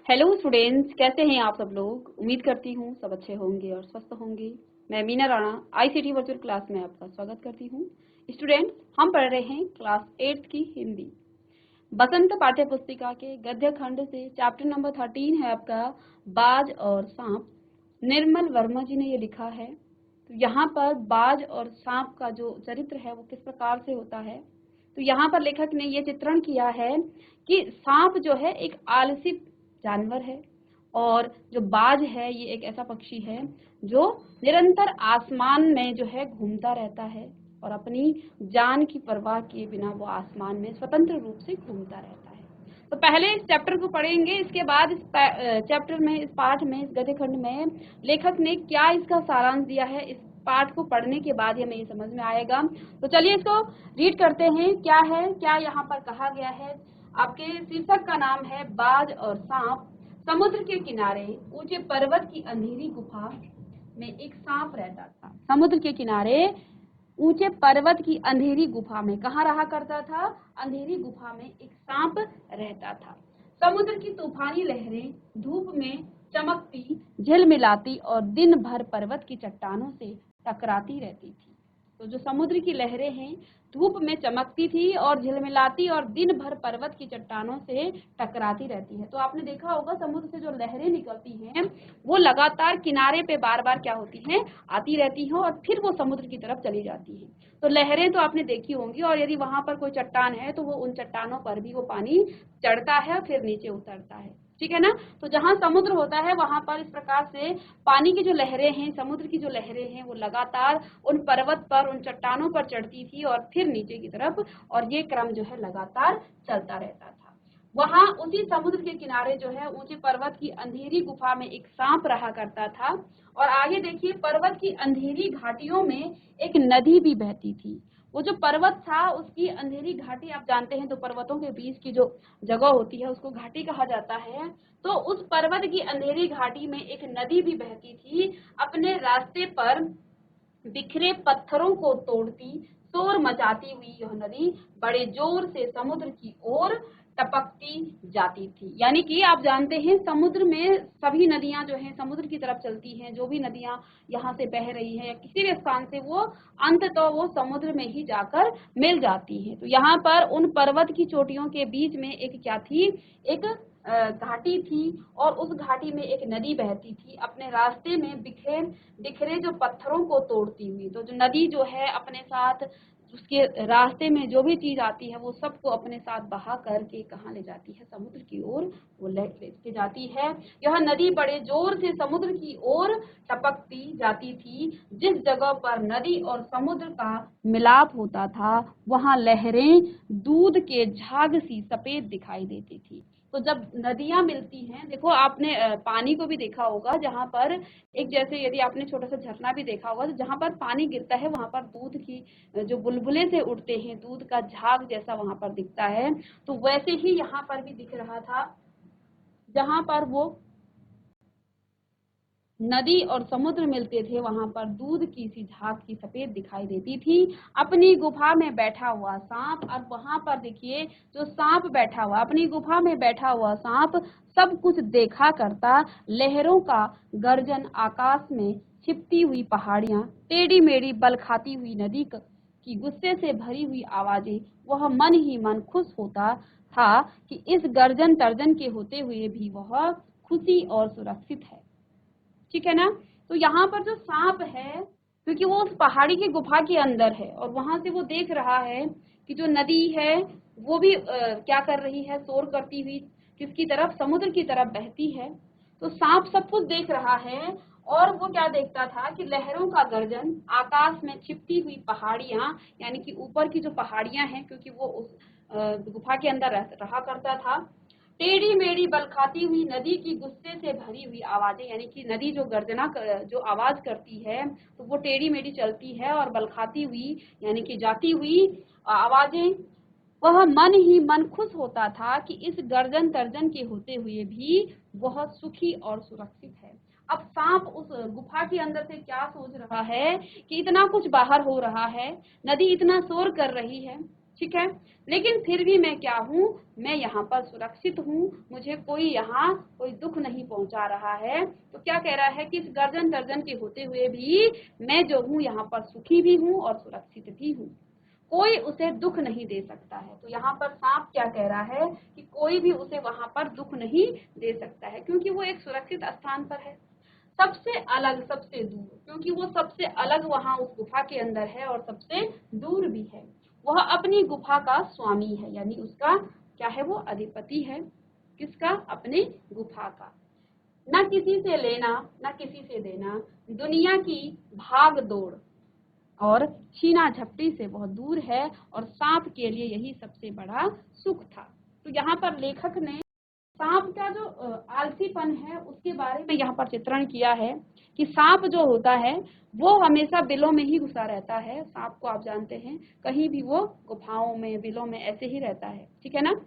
Hello students, कैसे हैं आप सब लोग। उम्मीद करती हूँ सब अच्छे होंगे और स्वस्थ होंगे। मैं Meena Rana ICT virtual class में आपका स्वागत करती हूँ। स्टूडेंट्स, हम पढ़ रहे हैं क्लास 8 की हिंदी बसंत पाठ्य पुस्तिका के गद्य खंड से चैप्टर नंबर 13 है आपका बाज और सांप। निर्मल वर्मा जी ने ये लिखा है। तो यहाँ पर बाज और सांप का जो चरित्र है वो किस प्रकार से होता है, तो यहाँ पर लेखक ने ये चित्रण किया है कि सांप जो है एक आलसी जानवर है और जो बाज है ये एक ऐसा पक्षी है जो निरंतर आसमान में जो है घूमता रहता है और अपनी जान की परवाह किए बिना वो आसमान में स्वतंत्र रूप से घूमता रहता है। तो पहले इस चैप्टर को पढ़ेंगे, इसके बाद इस चैप्टर में, इस पाठ में, इस गद्य खंड में लेखक ने क्या इसका सारांश दिया है, इस पाठ को पढ़ने के बाद हमें ये समझ में आएगा। तो चलिए इसको रीड करते हैं। क्या है, क्या यहाँ पर कहा गया है। आपके शीर्षक का नाम है बाज और सांप। समुद्र के किनारे ऊंचे पर्वत की अंधेरी गुफा में एक सांप रहता था। समुद्र के किनारे ऊंचे पर्वत की अंधेरी गुफा में कहाँ रहा करता था? अंधेरी गुफा में एक सांप रहता था। समुद्र की तूफानी लहरें धूप में चमकती, झिलमिलाती और दिन भर पर्वत की चट्टानों से टकराती रहती थी। तो जो समुद्र की लहरें हैं धूप में चमकती थी और झिलमिलाती और दिन भर पर्वत की चट्टानों से टकराती रहती है। तो आपने देखा होगा समुद्र से जो लहरें निकलती हैं वो लगातार किनारे पे बार बार क्या होती हैं, आती रहती हैं और फिर वो समुद्र की तरफ चली जाती हैं। तो लहरें तो आपने देखी होंगी, और यदि वहां पर कोई चट्टान है तो वो उन चट्टानों पर भी वो पानी चढ़ता है और फिर नीचे उतरता है। ठीक है ना। तो जहां समुद्र होता है वहां पर इस प्रकार से पानी की जो लहरें हैं, समुद्र की जो लहरें हैं वो लगातार उन पर्वत पर, उन चट्टानों पर चढ़ती थी और फिर नीचे की तरफ, और ये क्रम जो है लगातार चलता रहता था। वहां उसी समुद्र के किनारे जो है ऊंचे पर्वत की अंधेरी गुफा में एक सांप रहा करता था। और आगे देखिए, पर्वत की अंधेरी घाटियों में एक नदी भी बहती थी। वो जो पर्वत था उसकी अंधेरी घाटी, आप जानते हैं तो पर्वतों के बीच की जो जगह होती है उसको घाटी कहा जाता है। तो उस पर्वत की अंधेरी घाटी में एक नदी भी बहती थी। अपने रास्ते पर बिखरे पत्थरों को तोड़ती, शोर मचाती हुई यह नदी बड़े जोर से समुद्र की ओर टपकती जाती थी। यानी कि आप जानते हैं समुद्र में सभी नदियां जो हैं समुद्र की तरफ चलती हैं। जो भी नदियां यहाँ से बह रही हैं या किसी भी स्थान से, वो अंत तो वो समुद्र में ही जाकर मिल जाती हैं। तो यहाँ पर उन पर्वत की चोटियों के बीच में एक क्या थी, एक घाटी थी, और उस घाटी में एक नदी बहती थी अपने रास्ते में बिखरे जो पत्थरों को तोड़ती हुई। तो जो नदी जो है अपने साथ उसके रास्ते में जो भी चीज आती है वो सबको अपने साथ बहा करके कहाँ ले जाती है, समुद्र की ओर वो लेके जाती है। यह नदी बड़े जोर से समुद्र की ओर टपकती जाती थी। जिस जगह पर नदी और समुद्र का मिलाप होता था वहां लहरें दूध के झाग सी सफेद दिखाई देती थी। तो जब नदियां मिलती हैं, देखो आपने पानी को भी देखा होगा, जहां पर एक, जैसे यदि आपने छोटा सा झरना भी देखा होगा तो जहां पर पानी गिरता है वहां पर दूध की जो बुलबुले से उड़ते हैं, दूध का झाग जैसा वहां पर दिखता है। तो वैसे ही यहाँ पर भी दिख रहा था, जहां पर वो नदी और समुद्र मिलते थे वहां पर दूध की सी झाग की सफेद दिखाई देती थी। अपनी गुफा में बैठा हुआ सांप, और वहां पर देखिए जो सांप बैठा हुआ, अपनी गुफा में बैठा हुआ सांप सब कुछ देखा करता। लहरों का गर्जन, आकाश में छिपती हुई पहाड़ियां, टेढ़ी मेढ़ी बल खाती हुई नदी की गुस्से से भरी हुई आवाजें, वह मन ही मन खुश होता था कि इस गर्जन तर्जन के होते हुए भी वह खुशी और सुरक्षित है। ठीक है ना। तो यहाँ पर जो सांप है, क्योंकि वो उस पहाड़ी की गुफा के अंदर है और वहां से वो देख रहा है कि जो नदी है वो भी क्या कर रही है, शोर करती हुई किसकी तरफ, समुद्र की तरफ बहती है। तो सांप सब कुछ देख रहा है, और वो क्या देखता था कि लहरों का गर्जन, आकाश में छिपती हुई पहाड़ियां, यानी कि ऊपर की जो पहाड़ियां हैं, क्योंकि वो उस गुफा के अंदर रहा करता था। टेढ़ी मेढ़ी बल खाती हुई नदी की गुस्से से भरी हुई आवाजें, यानी कि नदी जो गर्जना जो आवाज करती है तो वो टेढ़ी मेढ़ी चलती है और बल खाती हुई यानी कि जाती हुई आवाजें। वह मन ही मन खुश होता था कि इस गर्जन तर्जन के होते हुए भी बहुत सुखी और सुरक्षित है। अब सांप उस गुफा के अंदर से क्या सोच रहा है कि इतना कुछ बाहर हो रहा है, नदी इतना शोर कर रही है, ठीक है। लेकिन फिर भी मैं क्या हूँ, मैं यहाँ पर सुरक्षित हूँ, मुझे कोई यहाँ कोई दुख नहीं पहुंचा रहा है। तो क्या कह रहा है कि इस गर्जन तर्जन के होते हुए भी मैं जो हूँ यहाँ पर सुखी भी हूँ और सुरक्षित भी हूँ, कोई उसे दुख नहीं दे सकता है। तो यहाँ पर सांप क्या कह रहा है कि कोई भी उसे वहां पर दुख नहीं दे सकता है, क्योंकि वो एक सुरक्षित स्थान पर है, सबसे अलग, सबसे दूर, क्योंकि वो सबसे अलग वहां उस गुफा के अंदर है और सबसे दूर भी है। वह अपनी गुफा का स्वामी है, यानी उसका क्या है, वो अधिपति है। किसका? अपनी गुफा का। न किसी से लेना न किसी से देना, दुनिया की भाग दौड़ और छीना झपटी से बहुत दूर है, और सांप के लिए यही सबसे बड़ा सुख था। तो यहाँ पर लेखक ने सांप का जो आलसीपन है उसके बारे में यहाँ पर चित्रण किया है कि सांप जो होता है वो हमेशा बिलों में ही घुसा रहता है। सांप को आप जानते हैं, कहीं भी वो गुफाओं में, बिलों में ऐसे ही रहता है, ठीक है ना।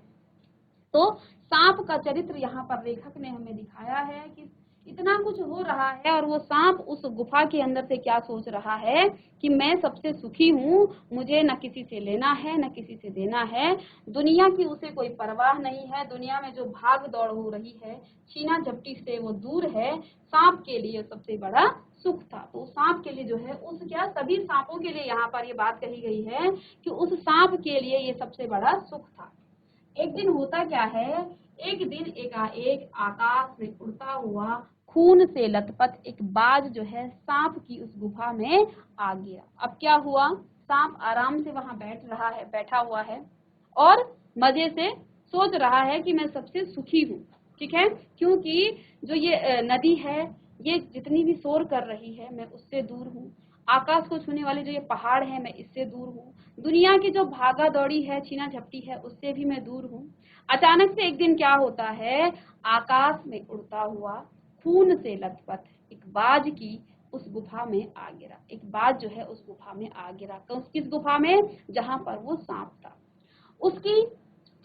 तो सांप का चरित्र यहाँ पर लेखक ने हमें दिखाया है कि इतना कुछ हो रहा है और वो सांप उस गुफा के अंदर से क्या सोच रहा है कि मैं सबसे सुखी हूँ, मुझे न किसी से लेना है न किसी से देना है, दुनिया की उसे कोई परवाह नहीं है, दुनिया में जो भाग दौड़ हो रही है, छीना झपटी से वो दूर है। सांप के लिए सबसे बड़ा सुख था। तो सांप के लिए जो है, उस क्या, सभी सांपों के लिए यहाँ पर ये बात कही गई है कि उस सांप के लिए ये सबसे बड़ा सुख था। एक दिन होता क्या है, एक दिन एकाएक आकाश में उड़ता हुआ खून से लथपथ एक बाज जो है सांप की उस गुफा में आ गया। अब क्या हुआ, सांप आराम से वहां बैठा हुआ है और मजे से सोच रहा है कि मैं सबसे सुखी हूँ, ठीक है, क्योंकि जो ये नदी है, ये जितनी भी शोर कर रही है मैं उससे दूर हूँ, आकाश को छूने वाले जो ये पहाड़ है मैं इससे दूर हूँ, दुनिया की जो भागा दौड़ी है, छीना झपटी है, उससे भी मैं दूर हूँ। अचानक से एक दिन क्या होता है, आकाश में उड़ता हुआ खून से लथपथ एक बाज की उस गुफा में आ गिरा। एक बाज जो है उस गुफा में आ गिरा। किस गुफा में? जहां पर वो सांप था। उसकी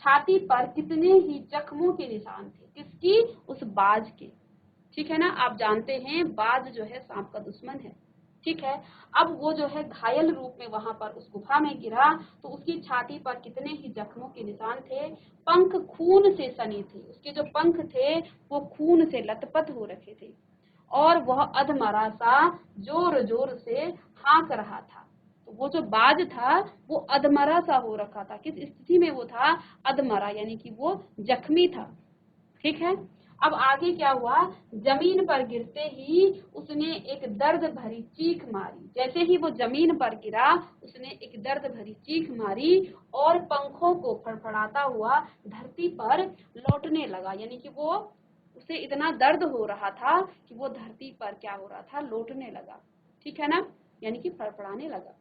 छाती पर कितने ही जख्मों के निशान थे। किसकी? उस बाज के, ठीक है ना। आप जानते हैं बाज जो है सांप का दुश्मन है, ठीक है। अब वो जो है घायल रूप में वहां पर उस गुफा में गिरा, तो उसकी छाती पर कितने ही जख्मों के निशान थे, पंख खून से सने थे, उसके जो पंख थे वो खून से लथपथ हो रखे थे, और वह अधमरा सा जोर जोर से हाँक रहा था। तो वो जो बाज था वो अधमरा सा हो रखा था। किस स्थिति में वो था? अधमरा, यानी कि वो जख्मी था, ठीक है। अब आगे क्या हुआ, जमीन पर गिरते ही उसने एक दर्द भरी चीख मारी। जैसे ही वो जमीन पर गिरा उसने एक दर्द भरी चीख मारी और पंखों को फड़फड़ाता हुआ धरती पर लौटने लगा। यानी कि वो, उसे इतना दर्द हो रहा था कि वो धरती पर क्या हो रहा था, लौटने लगा, ठीक है ना, यानी कि फड़फड़ाने लगा।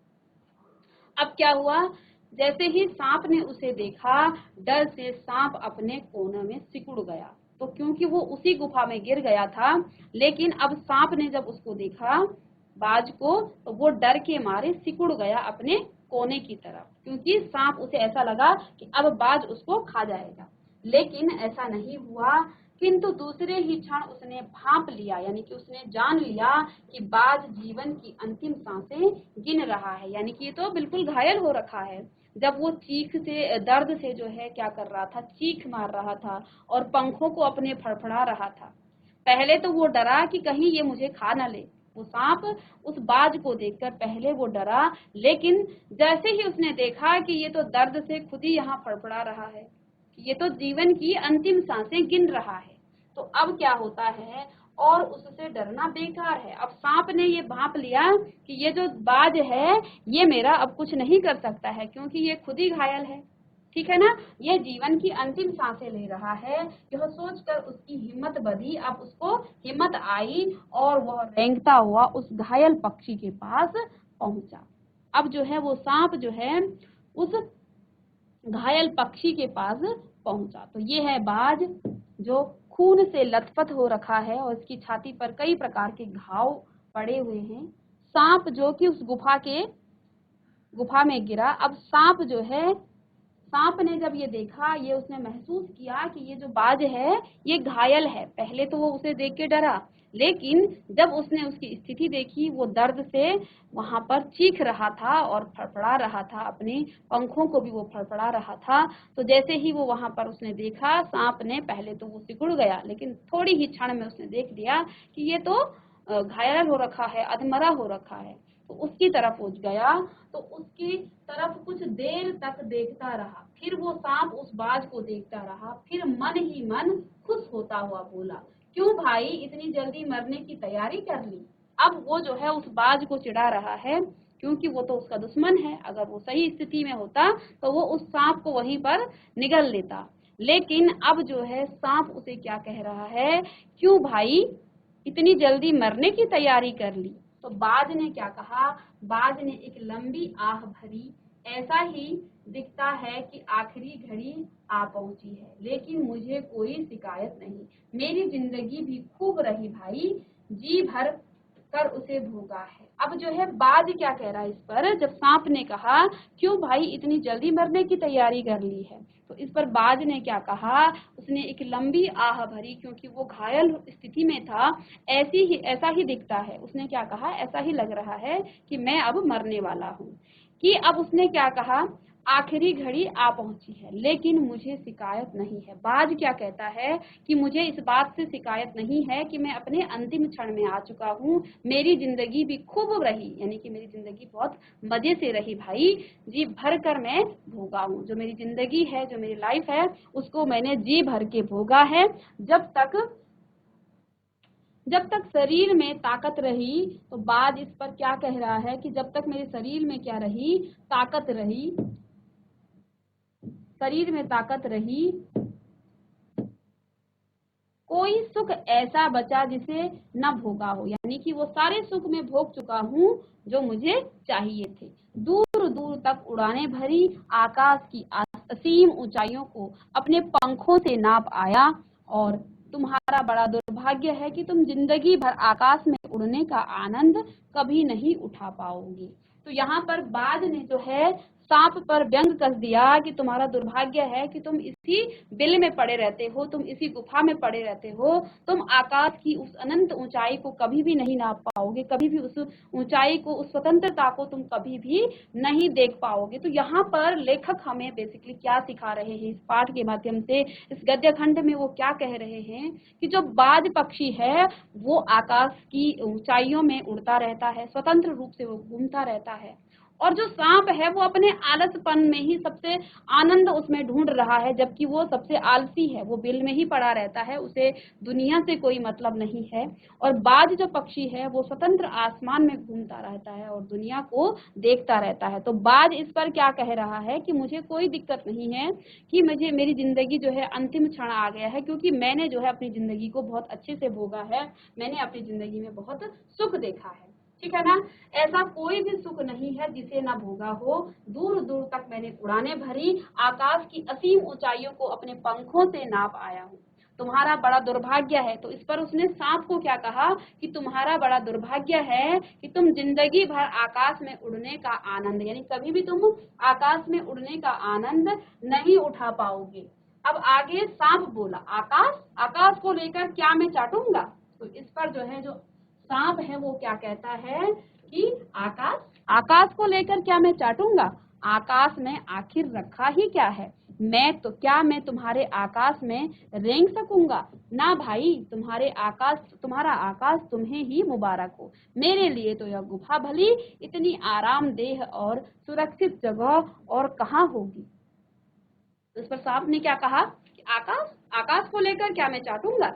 अब क्या हुआ, जैसे ही सांप ने उसे देखा, डर से सांप अपने कोने में सिकुड़ गया। तो क्योंकि वो उसी गुफा में गिर गया था, लेकिन अब सांप ने जब उसको देखा, बाज को, तो वो डर के मारे सिकुड़ गया अपने कोने की तरफ, क्योंकि सांप, उसे ऐसा लगा कि अब बाज उसको खा जाएगा। लेकिन ऐसा नहीं हुआ, किंतु दूसरे ही क्षण उसने भांप लिया, यानी कि उसने जान लिया कि बाज जीवन की अंतिम सांसें गिन रहा है। यानी कि ये तो बिल्कुल घायल हो रखा है। जब वो चीख से, दर्द से जो है क्या कर रहा था, चीख मार रहा था और पंखों को अपने फड़फड़ा रहा था। पहले तो वो डरा कि कहीं ये मुझे खा न ले। वो सांप उस बाज को देखकर पहले वो डरा, लेकिन जैसे ही उसने देखा कि ये तो दर्द से खुद ही यहाँ फड़फड़ा रहा है, ये तो जीवन की अंतिम सांसें गिन रहा है, तो अब क्या होता है, और उससे डरना बेकार है। अब सांप ने ये भांप लिया कि ये जो बाज है ये मेरा अब कुछ नहीं कर सकता है, क्योंकि ये खुद ही घायल है, ठीक है ना, ये जीवन की अंतिम सांसें ले रहा है। यह सोचकर उसकी हिम्मत बढ़ी, अब उसको हिम्मत आई और वह रेंगता हुआ उस घायल पक्षी के पास पहुंचा। अब जो है वो सांप जो है उस घायल पक्षी के पास पहुंचा। तो ये है बाज, जो खून से लथपथ हो रखा है और इसकी छाती पर कई प्रकार के घाव पड़े हुए हैं। सांप जो कि उस गुफा में गिरा। अब सांप जो है, सांप ने जब ये देखा, ये उसने महसूस किया कि ये जो बाज है ये घायल है। पहले तो वो उसे देख के डरा, लेकिन जब उसने उसकी स्थिति देखी, वो दर्द से वहां पर चीख रहा था और फड़फड़ा रहा था, अपने पंखों को भी वो फड़फड़ा रहा था। तो जैसे ही वो वहां पर उसने देखा सांप ने, पहले तो वो सिकुड़ गया, लेकिन थोड़ी ही क्षण में उसने देख लिया कि ये तो घायल हो रखा है, अधमरा हो रखा है। तो उसकी तरफ वो गया, तो उसकी तरफ कुछ देर तक देखता रहा। फिर वो सांप उस बाज को देखता रहा, फिर मन ही मन खुश होता हुआ बोला, क्यों भाई इतनी जल्दी मरने की तैयारी कर ली। अब वो जो है उस बाज को चिढ़ा रहा है, क्योंकि वो तो उसका दुश्मन है। अगर वो सही स्थिति में होता तो वो उस सांप को वहीं पर निगल लेता। लेकिन अब जो है सांप उसे क्या कह रहा है, क्यों भाई इतनी जल्दी मरने की तैयारी कर ली। तो बाज ने क्या कहा, बाज ने एक लंबी आह भरी, ऐसा ही दिखता है कि आखिरी घड़ी आ पहुंची है, लेकिन मुझे कोई शिकायत नहीं। मेरी जिंदगी भी खूब रही भाई, जी भर कर उसे भोगा है। अब जो है बाज क्या कह रहा है इस पर, जब सांप ने कहा क्यों भाई इतनी जल्दी मरने की तैयारी कर ली है, तो इस पर बाज ने क्या कहा, उसने एक लंबी आह भरी, क्योंकि वो घायल स्थिति में था। ऐसा ही दिखता है, उसने क्या कहा, ऐसा ही लग रहा है कि मैं अब मरने वाला हूँ। कि अब उसने क्या कहा, आखिरी घड़ी आ पहुंची है, लेकिन मुझे शिकायत नहीं है। बाज क्या कहता है कि मुझे इस बात से शिकायत नहीं है कि मैं अपने अंतिम क्षण में आ चुका हूँ, मेरी जिंदगी भी खूब रही, यानी कि मेरी जिंदगी बहुत मजे से रही भाई, जी भर कर मैं भोगा हूँ। जो मेरी जिंदगी है, जो मेरी लाइफ है, उसको मैंने जी भर के भोगा है। जब तक शरीर में ताकत रही, तो बाज इस पर क्या कह रहा है कि जब तक मेरे शरीर में क्या रही, ताकत रही, शरीर में ताकत रही, कोई सुख ऐसा बचा जिसे न भोगा हो, यानी कि वो सारे सुख में भोग चुका हूँ जो मुझे चाहिए थे। दूर दूर तक उड़ाने भरी, आकाश की असीम ऊंचाइयों को अपने पंखों से नाप आया, और तुम्हारा बड़ा दुर्भाग्य है कि तुम जिंदगी भर आकाश में उड़ने का आनंद कभी नहीं उठा पाओगे। तो यहाँ पर बाज ने जो है सांप पर व्यंग कस दिया कि तुम्हारा दुर्भाग्य है कि तुम इसी बिल में पड़े रहते हो, तुम इसी गुफा में पड़े रहते हो, तुम आकाश की उस अनंत ऊंचाई को कभी भी नहीं नाप पाओगे, कभी भी उस ऊंचाई को, उस स्वतंत्रता को तुम कभी भी नहीं देख पाओगे। तो यहाँ पर लेखक हमें बेसिकली क्या सिखा रहे हैं इस पाठ के माध्यम से, इस गद्य खंड में वो क्या कह रहे हैं कि जो बाज पक्षी है वो आकाश की ऊंचाइयों में उड़ता रहता है, स्वतंत्र रूप से वो घूमता रहता है, और जो सांप है वो अपने आलसपन में ही सबसे आनंद उसमें ढूंढ रहा है, जबकि वो सबसे आलसी है, वो बिल में ही पड़ा रहता है, उसे दुनिया से कोई मतलब नहीं है। और बाज जो पक्षी है वो स्वतंत्र आसमान में घूमता रहता है और दुनिया को देखता रहता है। तो बाज इस पर क्या कह रहा है कि मुझे कोई दिक्कत नहीं है कि मुझे, मेरी जिंदगी जो है अंतिम क्षण आ गया है, क्योंकि मैंने जो है अपनी जिंदगी को बहुत अच्छे से भोगा है, मैंने अपनी जिंदगी में बहुत सुख देखा है, ठीक है ना। ऐसा कोई भी सुख नहीं है जिसे ना भोगा हो। दूर दूर तक मैंने उड़ाने भरी, आकाश की असीम ऊंचाइयों को अपने पंखों से नाप आया हूँ। तुम्हारा बड़ा दुर्भाग्य है, तो इस पर उसने सांप को क्या कहा कि तुम्हारा बड़ा दुर्भाग्य है कि तुम जिंदगी भर आकाश में उड़ने का आनंद, यानी कभी भी तुम आकाश में उड़ने का आनंद नहीं उठा पाओगे। अब आगे सांप बोला, आकाश, आकाश को लेकर क्या मैं चाटूंगा। तो इस पर जो है, जो सांप है वो क्या कहता है कि आकाश, आकाश को लेकर क्या मैं चाटूंगा, आकाश में आखिर रखा ही क्या है, मैं तो, क्या मैं तुम्हारे आकाश में रेंग सकूंगा, ना भाई, तुम्हारा आकाश तुम्हें ही मुबारक हो, मेरे लिए तो यह गुफा भली इतनी आरामदेह और सुरक्षित जगह और कहाँ होगी। तो इस पर सांप ने क्या कहा कि आकाश, आकाश को लेकर क्या मैं चाटूंगा,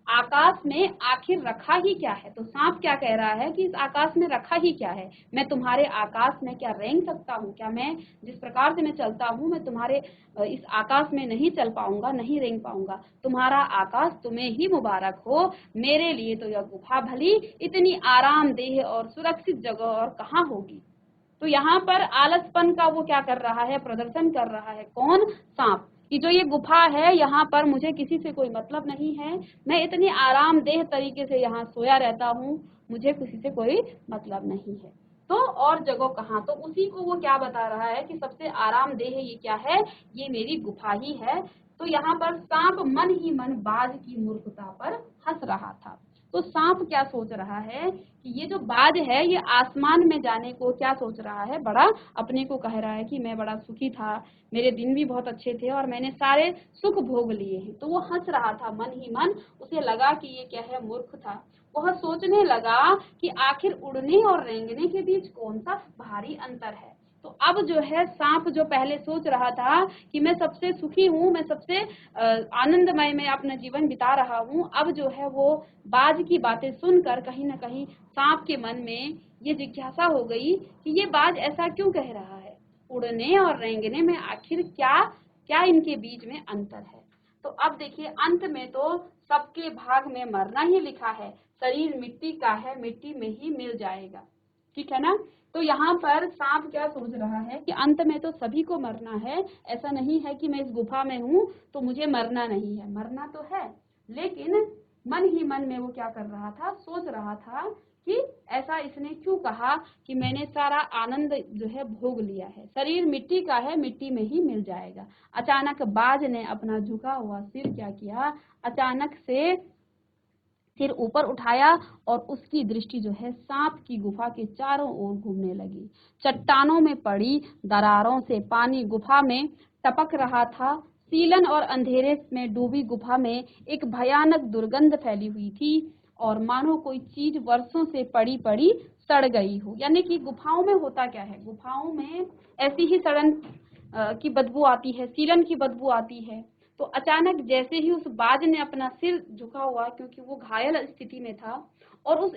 आकाश में आखिर रखा ही क्या है। तो सांप क्या कह रहा है कि इस आकाश में रखा ही क्या है, मैं तुम्हारे आकाश में क्या रेंग सकता हूँ, क्या मैं जिस प्रकार से मैं चलता हूँ मैं तुम्हारे इस आकाश में नहीं चल पाऊंगा, नहीं रेंग पाऊंगा, तुम्हारा आकाश तुम्हें ही मुबारक हो, मेरे लिए तो यह गुफा भली इतनी आरामदेह और सुरक्षित जगह और कहाँ होगी। तो यहाँ पर आलसपन का वो क्या कर रहा है, प्रदर्शन कर रहा है, कौन, सांप, कि जो ये गुफा है यहाँ पर मुझे किसी से कोई मतलब नहीं है, मैं इतनी आरामदेह तरीके से यहाँ सोया रहता हूँ, मुझे किसी से कोई मतलब नहीं है। तो और जगह कहाँ, तो उसी को वो क्या बता रहा है कि सबसे आरामदेह ये क्या है, ये मेरी गुफा ही है। तो यहाँ पर सांप मन ही मन बाज की मूर्खता पर हंस रहा था। तो सांप क्या सोच रहा है कि ये जो बाज है ये आसमान में जाने को क्या सोच रहा है, बड़ा अपने को कह रहा है कि मैं बड़ा सुखी था, मेरे दिन भी बहुत अच्छे थे और मैंने सारे सुख भोग लिए हैं। तो वो हंस रहा था मन ही मन, उसे लगा कि ये क्या है, मूर्ख था। वह सोचने लगा कि आखिर उड़ने और रेंगने के बीच कौन सा भारी अंतर है। तो अब जो है सांप जो पहले सोच रहा था कि मैं सबसे सुखी हूँ, मैं सबसे आनंदमय में अपना जीवन बिता रहा हूँ, अब जो है वो बाज की बातें सुनकर कहीं ना कहीं सांप के मन में ये जिज्ञासा हो गई कि ये बाज ऐसा क्यों कह रहा है, उड़ने और रेंगने में आखिर क्या क्या इनके बीच में अंतर है। तो अब देखिए अंत में तो सबके भाग में मरना ही लिखा है, शरीर मिट्टी का है, मिट्टी में ही मिल जाएगा, ठीक है ना। तो यहाँ पर सांप क्या सोच रहा है कि अंत में तो सभी को मरना है, ऐसा नहीं है कि मैं इस गुफा में हूँ तो मुझे मरना नहीं है, मरना तो है। लेकिन मन ही मन में वो क्या कर रहा था, सोच रहा था कि ऐसा इसने क्यों कहा कि मैंने सारा आनंद जो है भोग लिया है, शरीर मिट्टी का है, मिट्टी में ही मिल जाएगा। अचानक बाज ने अपना झुका हुआ सिर क्या किया, अचानक से सिर ऊपर उठाया और उसकी दृष्टि जो है सांप की गुफा के चारों ओर घूमने लगी। चट्टानों में पड़ी दरारों से पानी गुफा में टपक रहा था। सीलन और अंधेरे में डूबी गुफा में एक भयानक दुर्गंध फैली हुई थी और मानो कोई चीज वर्षों से पड़ी पड़ी सड़ गई हो। यानी कि गुफाओं में होता क्या है, गुफाओं में ऐसी ही सड़न की बदबू आती है, सीलन की बदबू आती है। तो अचानक जैसे ही उस बाज ने अपना सिर झुका हुआ, क्योंकि वो घायल स्थिति में था, और उस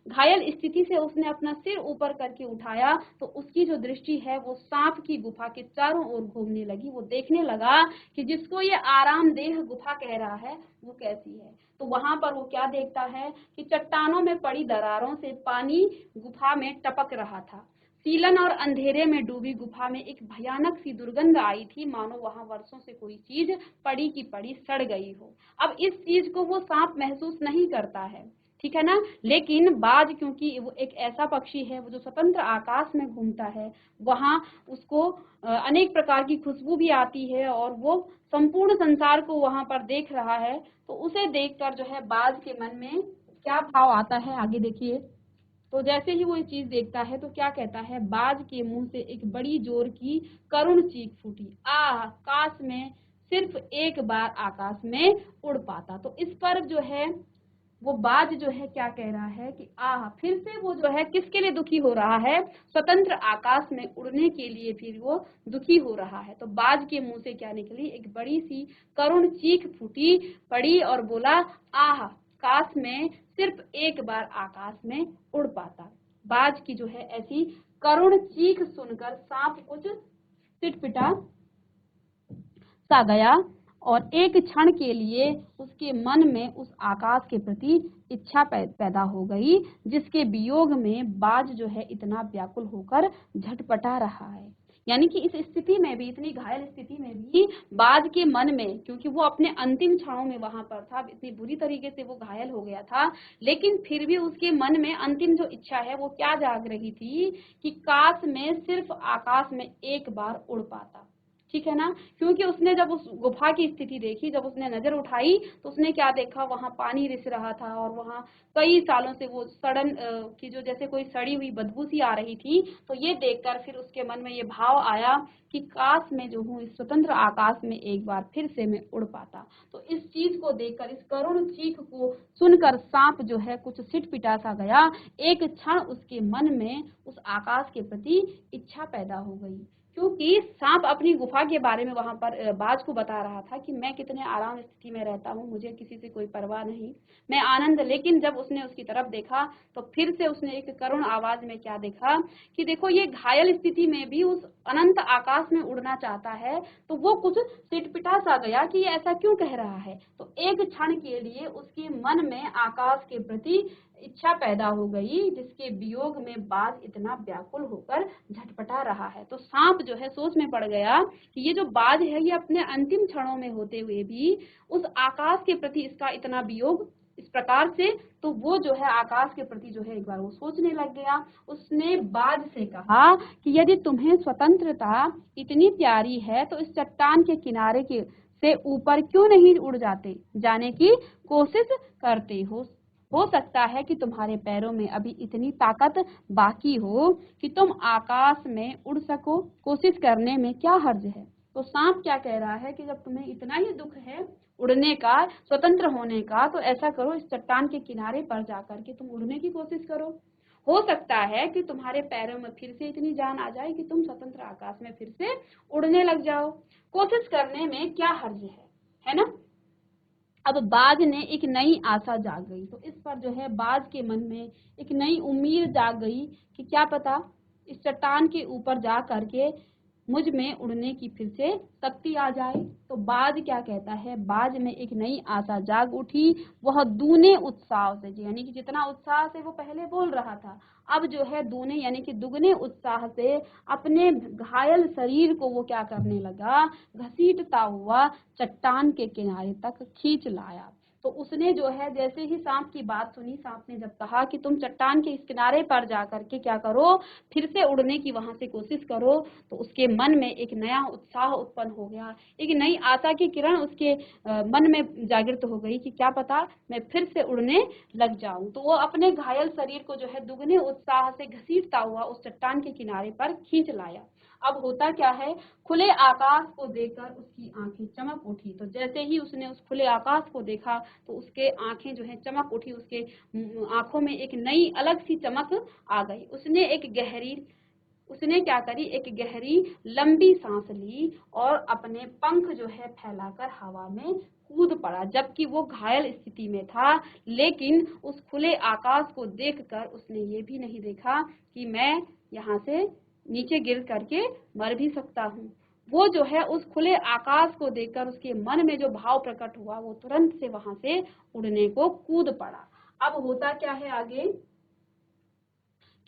घायल स्थिति से उसने अपना सिर ऊपर करके उठाया तो उसकी जो दृष्टि है वो सांप की गुफा के चारों ओर घूमने लगी। वो देखने लगा कि जिसको ये आरामदेह गुफा कह रहा है वो कैसी है। तो वहां पर वो क्या देखता है कि चट्टानों में पड़ी दरारों से पानी गुफा में टपक रहा था। सीलन और अंधेरे में डूबी गुफा में एक भयानक सी दुर्गंध आई थी, मानो वहां वर्षों से कोई चीज पड़ी की पड़ी सड़ गई हो। अब इस चीज को वो सांप महसूस नहीं करता है, ठीक है ना। लेकिन बाज क्योंकि वो एक ऐसा पक्षी है वो जो स्वतंत्र आकाश में घूमता है, वहां उसको अनेक प्रकार की खुशबू भी आती है और वो संपूर्ण संसार को वहां पर देख रहा है। तो उसे देखकर जो है बाज के मन में क्या भाव आता है, आगे देखिए। तो जैसे ही वो ये चीज देखता है तो क्या कहता है, बाज के मुंह से एक बड़ी जोर की करुण चीख फूटी, आह काश में सिर्फ एक बार आकाश में उड़ पाता। तो इस पर जो है वो बाज जो है क्या कह रहा है कि आह, फिर से वो जो है किसके लिए दुखी हो रहा है, स्वतंत्र आकाश में उड़ने के लिए फिर वो दुखी हो रहा है। तो बाज के मुंह से क्या निकली, एक बड़ी सी करुण चीख फूटी पड़ी और बोला, आह काश में सिर्फ एक बार आकाश में उड़ पाता। बाज की जो है ऐसी करुण चीख सुनकर सांप कुछ सिटपिटा सा गया और एक क्षण के लिए उसके मन में उस आकाश के प्रति इच्छा पैदा हो गई जिसके वियोग में बाज जो है इतना व्याकुल होकर झटपटा रहा है। यानी कि इस स्थिति में भी, इतनी घायल स्थिति में भी बाज के मन में, क्योंकि वो अपने अंतिम क्षणों में वहां पर था, इतनी बुरी तरीके से वो घायल हो गया था, लेकिन फिर भी उसके मन में अंतिम जो इच्छा है वो क्या जाग रही थी कि काश में सिर्फ आकाश में एक बार उड़ पाता, ठीक है ना। क्योंकि उसने जब उस गुफा की स्थिति देखी, जब उसने नजर उठाई तो उसने क्या देखा, वहां पानी रिस रहा था और वहां कई सालों से वो सड़न की जो जैसे कोई सड़ी हुई बदबू सी आ रही थी। तो ये देखकर फिर उसके मन में ये भाव आया कि काश मैं जो हूँ इस स्वतंत्र आकाश में एक बार फिर से मैं उड़ पाता। तो इस चीज को देखकर, इस करुण चीख को सुनकर सांप जो है कुछ सिटपिटा सा गया। एक क्षण उसके मन में उस आकाश के प्रति इच्छा पैदा हो गई, क्योंकि सांप अपनी गुफा के बारे में वहां पर बाज को बता रहा था कि मैं कितने आराम स्थिति में रहता हूँ, मुझे किसी से कोई परवाह नहीं, मैं आनंद। लेकिन जब उसने उसकी तरफ देखा तो फिर से उसने एक करुण आवाज में क्या देखा कि देखो ये घायल स्थिति में भी उस अनंत आकाश में उड़ना चाहता है। तो वो कुछ सिटपिटा सा गया कि ये ऐसा क्यों कह रहा है। तो एक क्षण के लिए उसके मन में आकाश के प्रति इच्छा पैदा हो गई जिसके वियोग में बाज इतना व्याकुल होकर झटपटा रहा है। तो सांप जो है सोच में पड़ गया कि ये जो बाज है ये अपने अंतिम क्षणों में होते हुए भी उस आकाश के प्रति इसका इतना वियोग इस प्रकार से, तो वो जो है आकाश के प्रति जो है एक बार वो सोचने लग गया। उसने बाज से कहा कि यदि तुम्हें स्वतंत्रता इतनी प्यारी है तो इस चट्टान के किनारे के से ऊपर क्यों नहीं उड़ जाते, जाने की कोशिश करते हो। हो सकता है कि तुम्हारे पैरों में अभी इतनी ताकत बाकी हो कि तुम आकाश में उड़ सको। कोशिश करने में क्या हर्ज है। तो सांप क्या कह रहा है कि जब तुम्हें इतना ही दुख है उड़ने का, स्वतंत्र होने का, तो ऐसा करो, इस चट्टान के किनारे पर जाकर के तुम उड़ने की कोशिश करो। हो सकता है कि तुम्हारे पैरों में फिर से इतनी जान आ जाए कि तुम स्वतंत्र आकाश में फिर से उड़ने लग जाओ। कोशिश करने में क्या हर्ज है ना। अब बाज ने एक नई आशा जाग गई। तो इस पर जो है बाज के मन में एक नई उम्मीद जाग गई कि क्या पता इस चट्टान के ऊपर जा करके मुझ में उड़ने की फिर से शक्ति आ जाए। तो बाज क्या कहता है, बाज में एक नई आशा जाग उठी। वह दूने उत्साह से, यानी कि जितना उत्साह से वो पहले बोल रहा था, अब जो है दूने यानी कि दुगने उत्साह से अपने घायल शरीर को वो क्या करने लगा, घसीटता हुआ चट्टान के किनारे तक खींच लाया। तो उसने जो है जैसे ही सांप की बात सुनी, सांप ने जब कहा कि तुम चट्टान के इस किनारे पर जाकर के क्या करो, फिर से उड़ने की वहां से कोशिश करो, तो उसके मन में एक नया उत्साह उत्पन्न हो गया। एक नई आशा की किरण उसके मन में जागृत हो गई कि क्या पता मैं फिर से उड़ने लग जाऊं। तो वो अपने घायल शरीर को जो है दुगने उत्साह से घसीटता हुआ उस चट्टान के किनारे पर खींच लाया। अब होता क्या है, खुले आकाश को देखकर उसकी आंखें चमक उठी। तो जैसे ही उसने उस खुले आकाश को देखा तो उसके आंखें जो है चमक उठी, उसके आंखों में एक नई अलग सी चमक आ गई। उसने क्या करी, एक गहरी लंबी सांस ली और अपने पंख जो है फैलाकर हवा में कूद पड़ा। जबकि वो घायल स्थिति में था, लेकिन उस खुले आकाश को देखकर उसने ये भी नहीं देखा कि मैं यहाँ से नीचे गिर करके मर भी सकता हूँ। वो जो है उस खुले आकाश को देखकर उसके मन में जो भाव प्रकट हुआ, वो तुरंत से वहां से उड़ने को कूद पड़ा। अब होता क्या है आगे,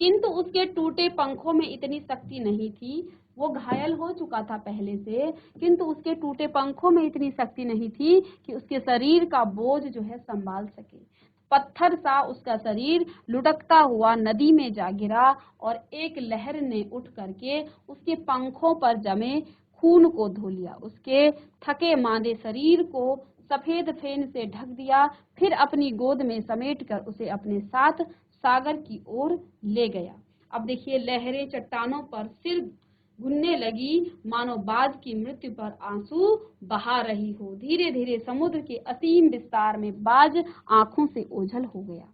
किंतु उसके टूटे पंखों में इतनी शक्ति नहीं थी। वो घायल हो चुका था पहले से, किंतु उसके टूटे पंखों में इतनी शक्ति नहीं थी कि उसके शरीर का बोझ जो है संभाल सके। पत्थर सा उसका शरीर लुढ़कता हुआ नदी में जा गिरा और एक लहर ने उठ करके उसके पंखों पर जमे खून को धो लिया। उसके थके मांदे शरीर को सफेद फेन से ढक दिया, फिर अपनी गोद में समेट कर उसे अपने साथ सागर की ओर ले गया। अब देखिए, लहरें चट्टानों पर सिर भुनने लगी, मानो बाज की मृत्यु पर आंसू बहा रही हो। धीरे धीरे समुद्र के असीम विस्तार में बाज आंखों से ओझल हो गया।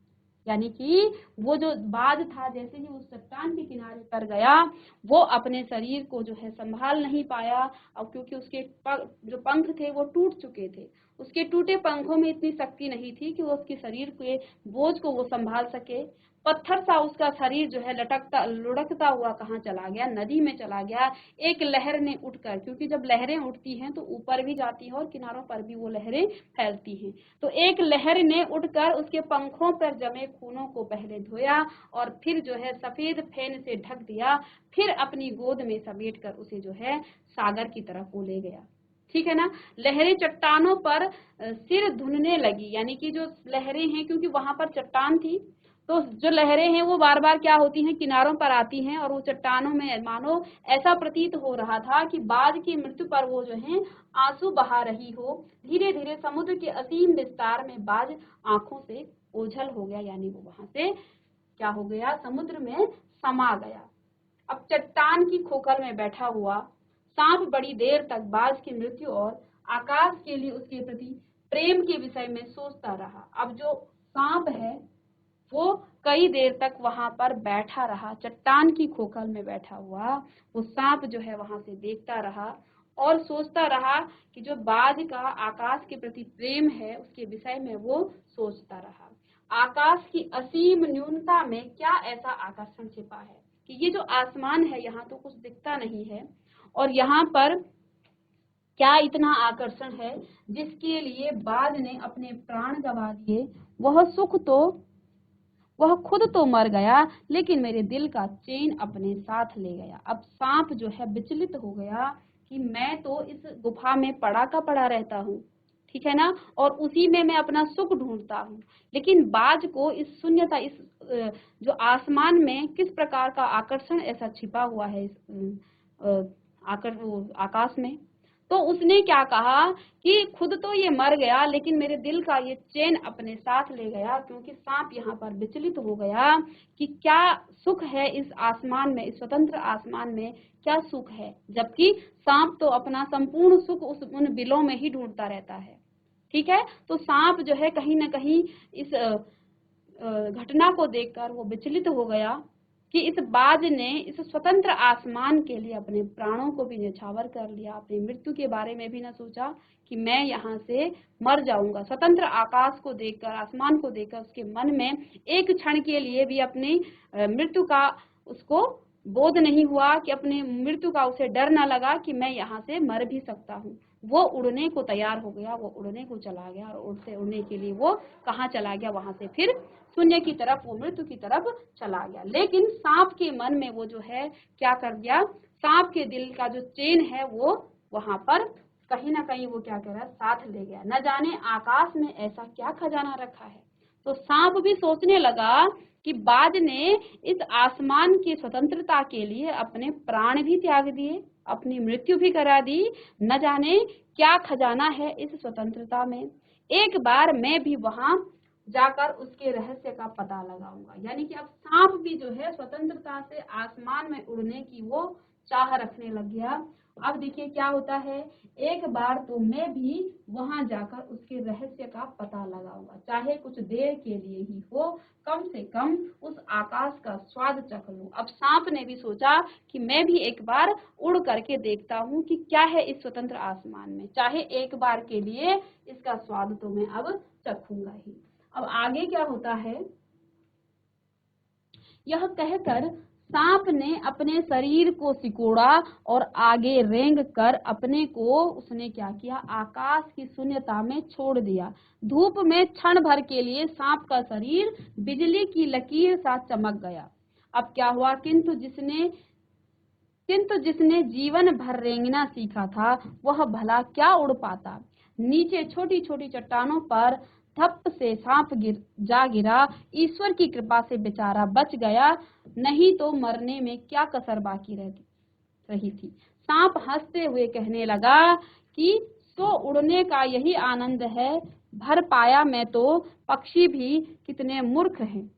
यानी कि वो जो बाज था, जैसे ही उस चट्टान के किनारे पर गया, वो अपने शरीर को जो है संभाल नहीं पाया। और क्योंकि उसके जो पंख थे वो टूट चुके थे, उसके टूटे पंखों में इतनी शक्ति नहीं थी कि वो उसके शरीर के बोझ को वो संभाल सके। पत्थर सा उसका शरीर जो है लुढ़कता हुआ कहाँ चला गया, नदी में चला गया। एक लहर ने उठकर, क्योंकि जब लहरें उठती हैं तो ऊपर भी जाती हैं और किनारों पर भी वो लहरें फैलती हैं, तो एक लहर ने उठकर उसके पंखों पर जमे खूनों को पहले धोया और फिर जो है सफेद फेन से ढक दिया, फिर अपनी गोद में समेट कर उसे जो है सागर की तरफ वो ले गया। ठीक है ना। लहरें चट्टानों पर सिर धुनने लगी, यानी कि जो लहरें हैं, क्योंकि वहां पर चट्टान थी, तो जो लहरें हैं वो बार बार क्या होती हैं, किनारों पर आती हैं और वो चट्टानों में मानो ऐसा प्रतीत हो रहा था कि बाज की मृत्यु पर वो जो है आंसू बहा रही हो। धीरे धीरे समुद्र के असीम विस्तार में बाज आंखों से ओझल हो गया, यानी वो वहां से क्या हो गया, समुद्र में समा गया। अब चट्टान की खोखल में बैठा हुआ सांप बड़ी देर तक बाज की मृत्यु और आकाश के लिए उसके प्रति प्रेम के विषय में सोचता रहा। अब जो सांप है वो कई देर तक वहां पर बैठा रहा, चट्टान की खोखल में बैठा हुआ वो सांप जो है वहां से देखता रहा और सोचता रहा कि जो बाज का आकाश के प्रति प्रेम है उसके विषय में वो सोचता रहा। आकाश की असीम न्यूनता में क्या ऐसा आकर्षण छिपा है कि ये जो आसमान है यहाँ तो कुछ दिखता नहीं है, और यहाँ पर क्या इतना आकर्षण है जिसके लिए बाज ने अपने प्राण गंवा दिए। वह सुख तो वह खुद तो मर गया, लेकिन मेरे दिल का चैन अपने साथ ले गया। अब सांप जो है विचलित हो गया कि मैं तो इस गुफा में पड़ा का पड़ा रहता हूँ, ठीक है ना, और उसी में मैं अपना सुख ढूंढता हूँ, लेकिन बाज को इस शून्यता, इस जो आसमान में किस प्रकार का आकर्षण ऐसा छिपा हुआ है इस आकाश में। तो उसने क्या कहा कि खुद तो ये मर गया लेकिन मेरे दिल का ये चैन अपने साथ ले गया, क्योंकि सांप यहाँ पर विचलित हो गया कि क्या सुख है इस आसमान में, इस स्वतंत्र आसमान में क्या सुख है, जबकि सांप तो अपना संपूर्ण सुख उन बिलों में ही ढूंढता रहता है। ठीक है, तो सांप जो है कहीं ना कहीं इस घटना को देखकर वो विचलित हो गया कि इस बाज ने इस स्वतंत्र आसमान के लिए अपने प्राणों को भी न्यौछावर कर लिया, अपनी मृत्यु के बारे में भी न सोचा कि मैं यहाँ से मर जाऊंगा। स्वतंत्र आकाश को देखकर, आसमान को देखकर उसके मन में एक क्षण के लिए भी अपनी मृत्यु का उसको बोध नहीं हुआ, कि अपनी मृत्यु का उसे डर न लगा कि मैं यहाँ से मर भी सकता हूँ। वो उड़ने को तैयार हो गया, वो उड़ने को चला गया, और उड़ने के लिए वो कहाँ चला गया, वहां से फिर शून्य की तरफ, वो मृत्यु की तरफ चला गया। लेकिन सांप के मन में वो जो है क्या कर गया, सांप के दिल का जो चेन है वो वहां पर कहीं ना कहीं वो क्या कह रहा है, साथ ले गया। न जाने आकाश में ऐसा क्या खजाना रखा है। तो सांप भी सोचने लगा कि बाज ने इस आसमान की स्वतंत्रता के लिए अपने प्राण भी त्याग दिए, अपनी मृत्यु भी करा दी, न जाने क्या खजाना है इस स्वतंत्रता में। एक बार मैं भी वहां जाकर उसके रहस्य का पता लगाऊंगा। यानी कि अब सांप भी जो है स्वतंत्रता से आसमान में उड़ने की वो चाह रखने लग गया। अब देखिए क्या होता है, एक बार तो मैं भी वहां जाकर उसके रहस्य का पता लगाऊंगा, चाहे कुछ देर के लिए ही हो, कम से कम उस आकाश का स्वाद चख लूं। अब सांप ने भी सोचा कि मैं भी एक बार उड़ करके देखता हूँ कि क्या है इस स्वतंत्र आसमान में, चाहे एक बार के लिए इसका स्वाद तो मैं अब चखूंगा ही। अब आगे क्या होता है, यह कहकर सांप ने अपने शरीर को सिकोड़ा और आगे रेंग कर अपने को उसने क्या किया, आकाश की शून्यता में छोड़ दिया। धूप में क्षण भर के लिए सांप का शरीर बिजली की लकीर सा चमक गया। अब क्या हुआ, किंतु जिसने जीवन भर रेंगना सीखा था वह भला क्या उड़ पाता। नीचे छोटी छोटी चट्टानों पर धप से सांप जा गिरा। ईश्वर की कृपा से बेचारा बच गया, नहीं तो मरने में क्या कसर बाकी रही थी। सांप हंसते हुए कहने लगा कि सो उड़ने का यही आनंद है, भर पाया मैं तो पक्षी भी कितने मूर्ख हैं।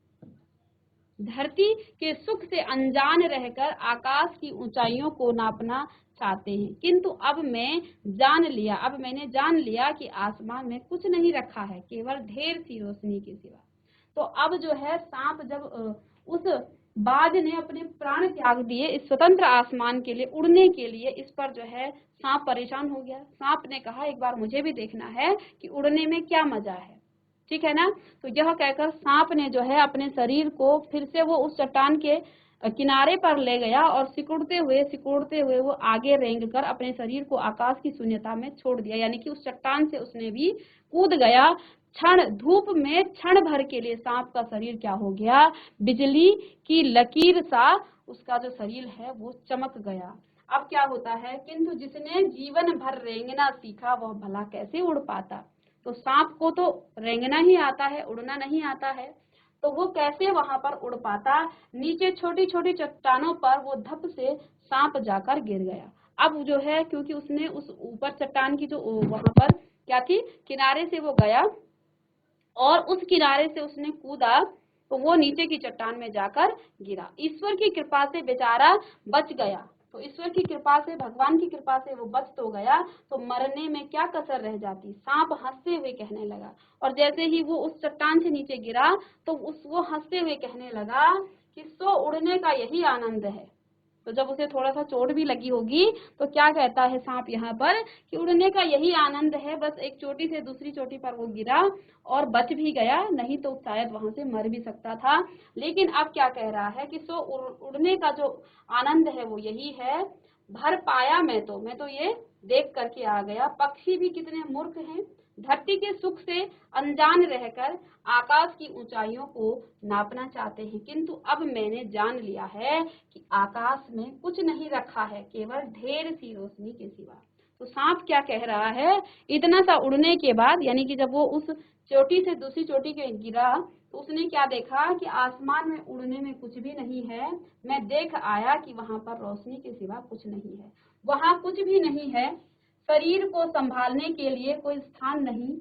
धरती के सुख से अनजान रहकर आकाश की ऊंचाइयों को नापना चाहते हैं, किंतु अब मैंने जान लिया कि आसमान में कुछ नहीं रखा है, केवल ढेर सी रोशनी के सिवा। तो अब जो है सांप जब उस बाज ने अपने प्राण त्याग दिए इस स्वतंत्र आसमान के लिए, उड़ने के लिए, इस पर जो है सांप परेशान हो गया। सांप ने कहा एक बार मुझे भी देखना है कि उड़ने में क्या मजा है, ठीक है ना। तो यह कहकर सांप ने जो है अपने शरीर को फिर से वो उस चट्टान के किनारे पर ले गया और सिकुड़ते हुए वो आगे रेंग कर अपने शरीर को आकाश की शून्यता में छोड़ दिया। यानी कि उस चट्टान से उसने भी कूद गया। धूप में क्षण भर के लिए सांप का शरीर क्या हो गया, बिजली की लकीर सा उसका जो शरीर है वो चमक गया। अब क्या होता है, किंतु जिसने जीवन भर रेंगना सीखा वह भला कैसे उड़ पाता। तो सांप को तो रेंगना ही आता है, उड़ना नहीं आता है, तो वो कैसे वहां पर उड़ पाता। नीचे छोटी छोटी चट्टानों पर वो धप से सांप जाकर गिर गया। अब जो है क्योंकि उसने उस ऊपर चट्टान की जो वहां पर क्या थी, किनारे से वो गया और उस किनारे से उसने कूदा, तो वो नीचे की चट्टान में जाकर गिरा। ईश्वर की कृपा से बेचारा बच गया। तो ईश्वर की कृपा से, भगवान की कृपा से वो बच तो गया, तो मरने में क्या कसर रह जाती। सांप हंसते हुए कहने लगा, और जैसे ही वो उस चट्टान से नीचे गिरा तो वो हंसते हुए कहने लगा कि सो उड़ने का यही आनंद है। तो जब उसे थोड़ा सा चोट भी लगी होगी तो क्या कहता है सांप यहाँ पर कि उड़ने का यही आनंद है, बस एक चोटी से दूसरी चोटी पर वो गिरा और बच भी गया, नहीं तो शायद वहां से मर भी सकता था। लेकिन अब क्या कह रहा है कि सो उड़ने का जो आनंद है वो यही है, भर पाया मैं तो ये देख करके आ गया, पक्षी भी कितने मूर्ख हैं, धरती के सुख से अनजान रहकर आकाश की ऊंचाइयों को नापना चाहते हैं, किंतु अब मैंने जान लिया है कि आकाश में कुछ नहीं रखा है, केवल ढेर सी रोशनी के सिवा। तो सांप क्या कह रहा है, इतना सा उड़ने के बाद, यानी कि जब वो उस चोटी से दूसरी चोटी के गिरा तो उसने क्या देखा कि आसमान में उड़ने में कुछ भी नहीं है। मैं देख आया कि वहां पर रोशनी के सिवा कुछ नहीं है, वहां कुछ भी नहीं है, शरीर को संभालने के लिए कोई स्थान नहीं।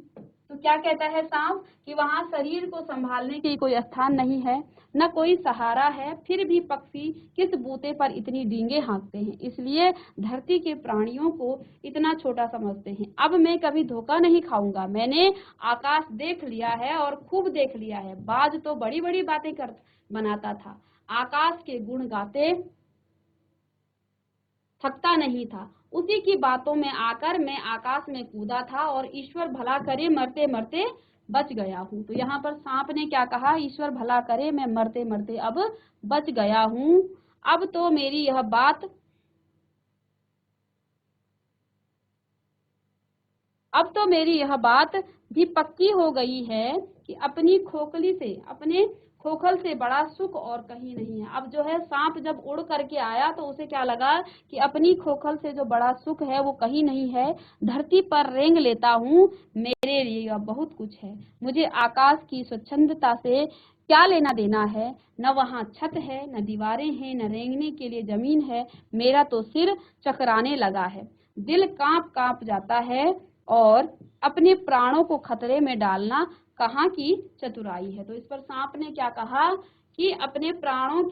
तो क्या कहता है सांप कि वहां शरीर को संभालने के कोई स्थान नहीं है, न कोई सहारा है, फिर भी पक्षी किस बूते पर इतनी डींगे हाँकते हैं, इसलिए धरती के प्राणियों को इतना छोटा समझते हैं। अब मैं कभी धोखा नहीं खाऊंगा, मैंने आकाश देख लिया है और खूब देख लिया है। बाज तो बड़ी बड़ी बातें कर बनाता था, आकाश के गुण गाते थकता नहीं था। उसी की बातों में आकर मैं आकाश में कूदा था और ईश्वर भला करे मरते मरते बच गया हूँ। तो यहाँ पर सांप ने क्या कहा, ईश्वर भला करे मैं मरते मरते अब बच गया हूँ। अब तो मेरी यह बात अब तो मेरी यह बात भी पक्की हो गई है कि अपने खोखल से बड़ा सुख और कहीं नहीं है। अब जो है सांप जब उड़ करके आया तो उसे क्या लगा कि अपनी खोखल से जो बड़ा सुख है वो कहीं नहीं है। धरती पर रेंग लेता हूँ, मेरे लिए यह बहुत कुछ है। मुझे आकाश की स्वच्छंदता से क्या लेना देना है, न वहाँ छत है, न दीवारें हैं, न रेंगने के लिए जमीन है। मेरा तो सिर चकराने लगा है, दिल कांप कांप जाता है और अपने प्राणों को खतरे में डालना कहाँ की चतुराई है। तो इस पर सांप ने क्या कहा कि अपने प्राणों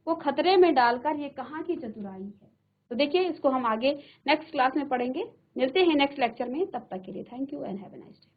को खतरे में डालकर ये कहाँ की चतुराई है। तो देखिए इसको हम आगे नेक्स्ट क्लास में पढ़ेंगे। मिलते हैं नेक्स्ट लेक्चर में, तब तक के लिए thank you and have a nice day.